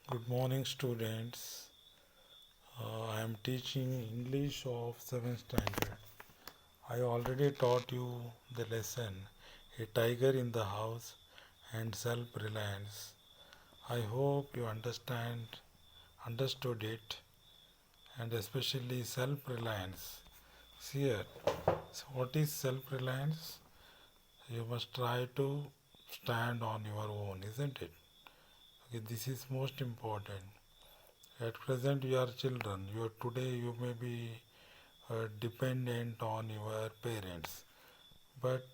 Good morning, students. I am teaching English of 7th standard. I already taught you the lesson A Tiger in the House and Self Reliance. I hope you understood it, and especially self reliance. See here, so what is self reliance? You must try to stand on your own, isn't it? Okay, this is most important. At present, you are children. Today you may be dependent on your parents, but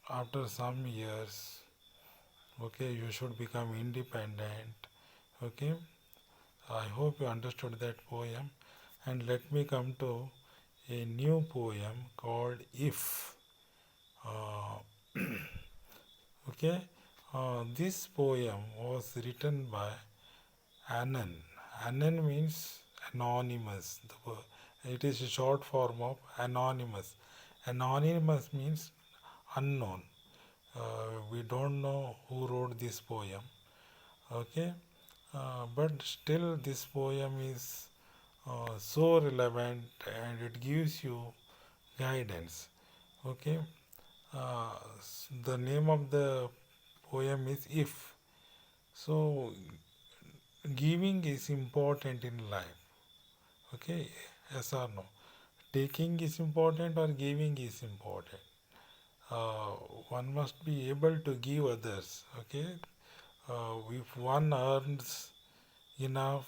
after some years, okay, you should become independent. Okay, I hope you understood that poem. And let me come to a new poem called If. Uh, okay, this poem was written by Annan. Annan means anonymous. It is a short form of anonymous. Anonymous means unknown. We don't know who wrote this poem. Okay, but still this poem is so relevant and it gives you guidance. Okay, the name of the poem is If. So giving is important in life. Okay, yes or no? Taking is important or giving is important. Uh, One must be able to give others. Okay, if one earns enough,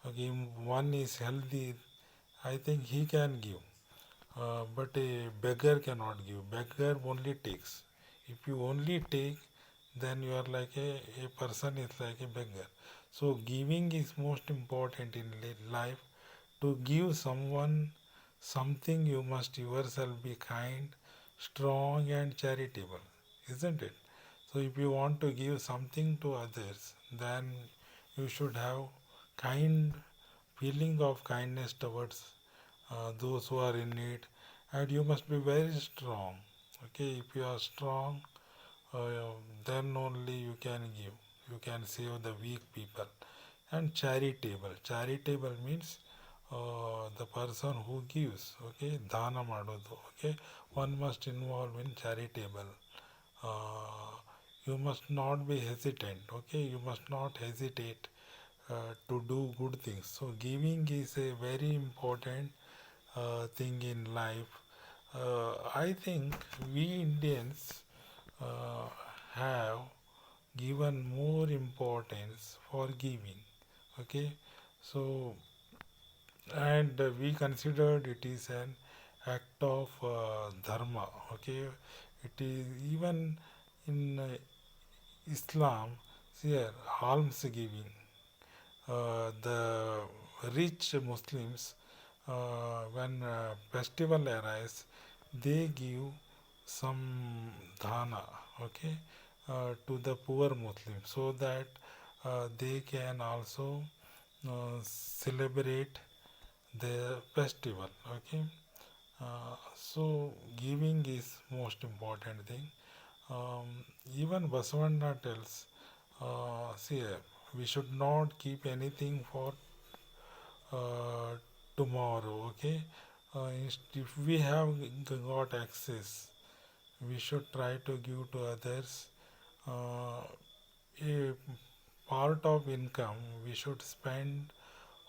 okay, one is healthy, I think he can give. But a beggar cannot give. Beggar only takes. If you only take, then you are like a person is like a beggar. So giving is most important in life. To give someone something, you must yourself be kind, strong, and charitable, isn't it? So if you want to give something to others, then you should have kind feeling of kindness towards those who are in need, and you must be very strong. Okay, if you are strong, uh, then only you can give. You can save the weak people. And charitable means the person who gives. Okay, dana madodu. Okay, one must involve in charitable. uh, you must not be hesitant. Okay, you must not hesitate to do good things. So giving is a very important thing in life. I think we Indians uh, have given more importance for giving. Okay, so and we considered it is an act of dharma. Okay, it is even in Islam. See here, alms giving. The rich Muslims, when festival arrives, they give some dhana, okay, to the poor Muslims so that they can also celebrate the festival. Okay, so giving is most important thing. Um, Even Basavana tells, see, we should not keep anything for uh, tomorrow. Okay, if we have got access, we should try to give to others. Uh, a part of income we should spend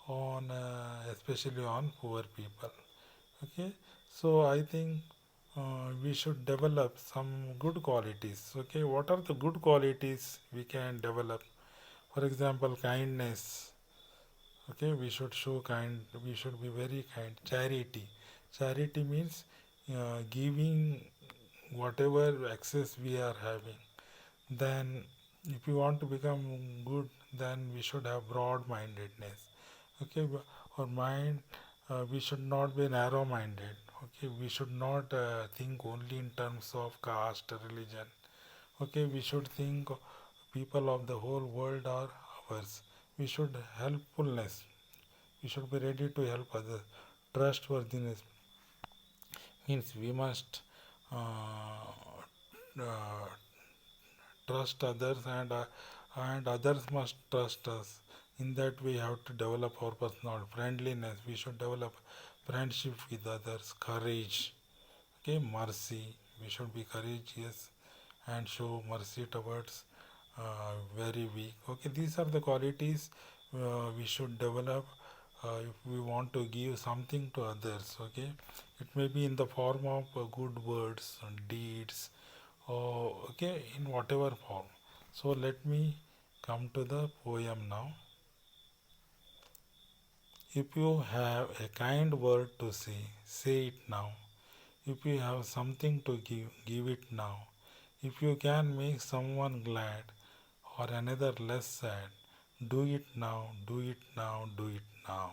on, especially on poor people. Okay, so I think we should develop some good qualities. Okay, what are the good qualities we can develop? For example, kindness. Okay, we should show kind, we should be very kind. Charity means giving whatever access we are having. Then if you want to become good, then we should have broad mindedness. Okay, our mind, we should not be narrow minded. Okay, we should not think only in terms of caste, religion. Okay, we should think people of the whole world are ours. We should helpfulness. We should be ready to help others. Trustworthiness means we must uh, trust others, and others must trust us. In that we have to develop our personal friendliness. We should develop friendship with others, courage, okay, mercy. We should be courageous and show mercy towards very weak. Okay, these are the qualities we should develop if we want to give something to others. Okay, it may be in the form of good words and deeds, or okay, in whatever form. So let me come to the poem now. If you have a kind word to say it now. If you have something to give it now. If you can make someone glad or another less sad, do it now, do it now, do it now.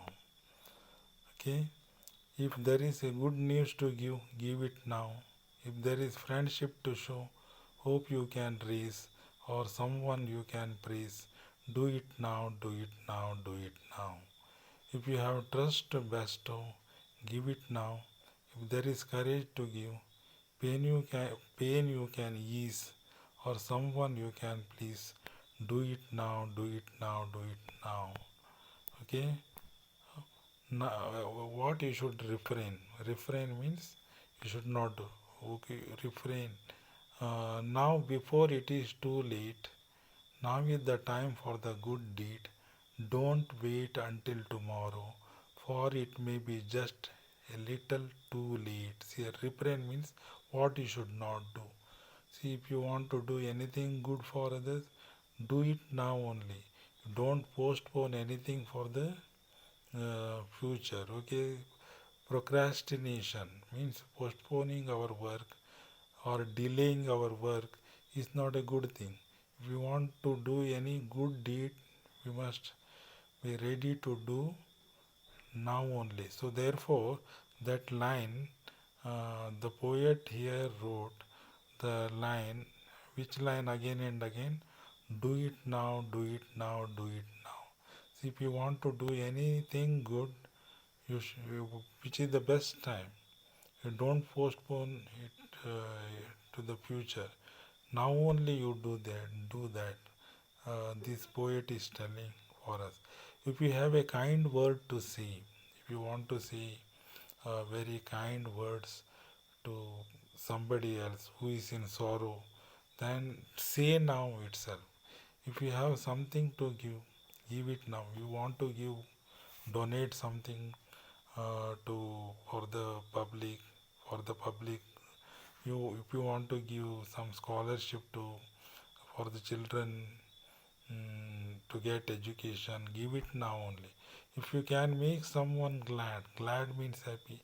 Okay? If there is a good news to give it now. If there is friendship to show, hope you can raise, or someone you can praise, do it now, do it now, do it now. If you have trust to bestow, give it now. If there is courage to give, pain you can ease, or someone you can please, do it now, do it now, do it now. Okay? Now, what you should refrain? Refrain means you should not do. Okay, refrain. Now, before it is too late, now is the time for the good deed. Don't wait until tomorrow, for it may be just a little too late. See, a refrain means what you should not do. See, if you want to do anything good for others, do it now only. Don't postpone anything for the future. Okay, procrastination means postponing our work or delaying our work is not a good thing. If we want to do any good deed, we must be ready to do now only. So, therefore, that line, the poet here wrote the line, which line again and again? Do it now, do it now, do it now. See, if you want to do anything good, which is the best time, you don't postpone it to the future. Now only you do that. Do that. This poet is telling for us. If you have a kind word to say, if you want to say very kind words to somebody else who is in sorrow, then say now itself. If you have something to give it now. You want to donate something to for the public. If you want to give some scholarship for the children to get education, give it now only. If you can make someone glad means happy.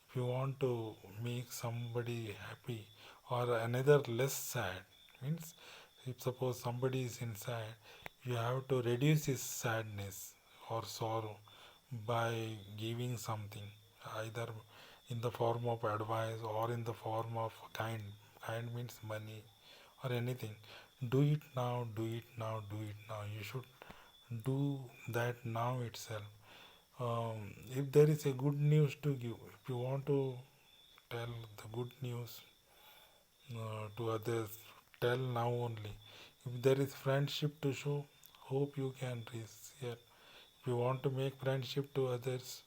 If you want to make somebody happy or another less sad, means if suppose somebody is inside, you have to reduce his sadness or sorrow by giving something, either in the form of advice or in the form of kind means money or anything. Do it now, do it now, do it now. You should do that now itself. If there is a good news to give, if you want to tell the good news to others, tell now only. If there is friendship to show, hope you can reach here. If you want to make friendship to others,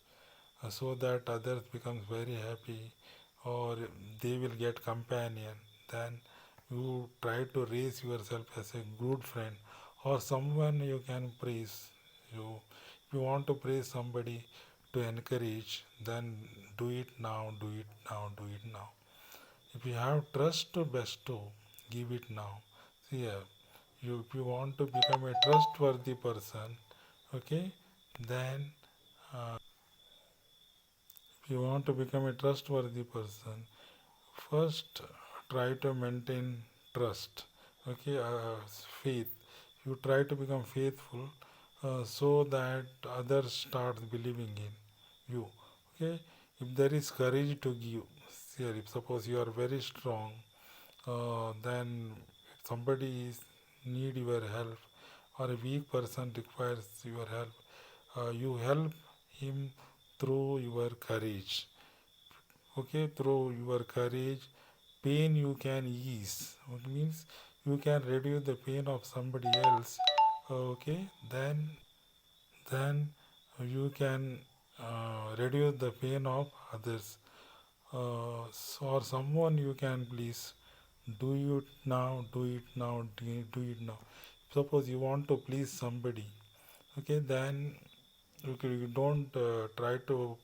so that others becomes very happy or they will get companion, then you try to raise yourself as a good friend or someone you can praise. You If you want to praise somebody to encourage, then do it now, do it now, do it now. If you have trust to bestow, give it now. See here, if you want to become a trustworthy person, okay, then if you want to become a trustworthy person, first try to maintain trust. Okay, faith. You try to become faithful so that others start believing in you. Okay, if there is courage to give, here, if suppose you are very strong, then if somebody is need your help or a weak person requires your help, you help him through your courage. Okay, through your courage, pain you can ease. It means you can reduce the pain of somebody else. Okay, then then you can reduce the pain of others. Or someone you can please do it now, do it now, do it now. Suppose you want to please somebody, okay, then you don't try to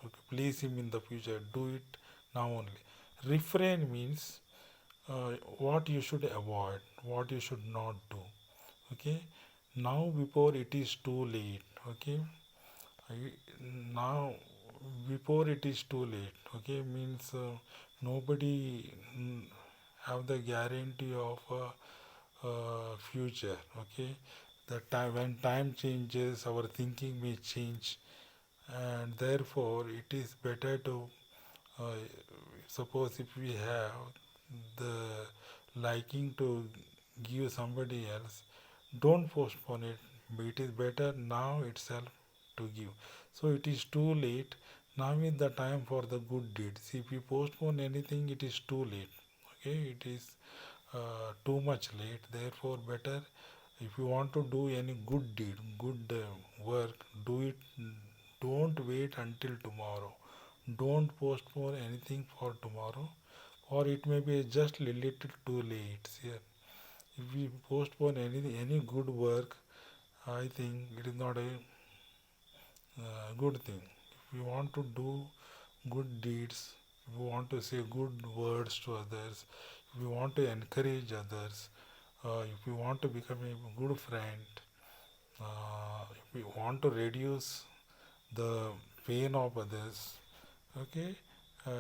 okay, please him in the future. Do it now only. Refrain means what you should avoid, what you should not do. Okay, now before it is too late. Okay, now before it is too late. Okay, means nobody have the guarantee of future. Okay, the time when time changes, our thinking may change, and therefore it is better to uh, suppose if we have the liking to give somebody else, don't postpone it. It is better now itself to give. So it is too late. Now is the time for the good deeds. If you postpone anything, it is too late. Okay, it is too much late. Therefore, better if you want to do any good deed, good work, do it. Don't wait until tomorrow. Don't postpone anything for tomorrow, or it may be just a little too late. Here, if we postpone any good work, I think it is not a good thing. If we want to do good deeds, if we want to say good words to others, if we want to encourage others, if we want to become a good friend, if we want to reduce the pain of others, okay,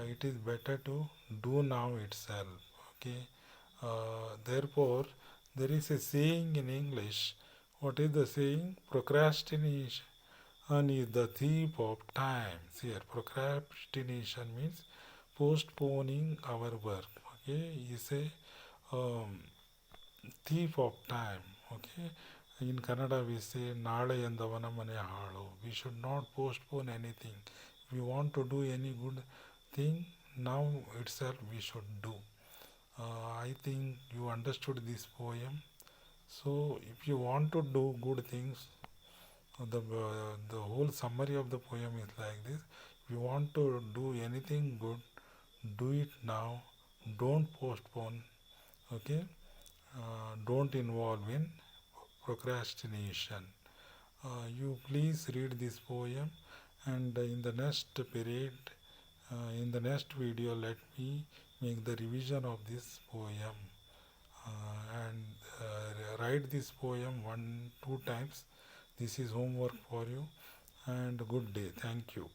it is better to do now itself. Okay, therefore, there is a saying in English. What is the saying? Procrastination is the thief of time. Here, procrastination means postponing our work. Okay, is a um, thief of time. Okay, in Kannada we say ನಾಳೆ ಎಂದವನ ಮನೆ ಹಾಳು. We should not postpone anything. If we want to do any good thing, now itself we should do. I think you understood this poem. So if you want to do good things, the whole summary of the poem is like this. If you want to do anything good, do it now. Don't postpone. Okay, don't involve in procrastination. You please read this poem, and in the next period, in the next video, let me make the revision of this poem and write this poem 1 2 times. This is homework for you, and good day. Thank you.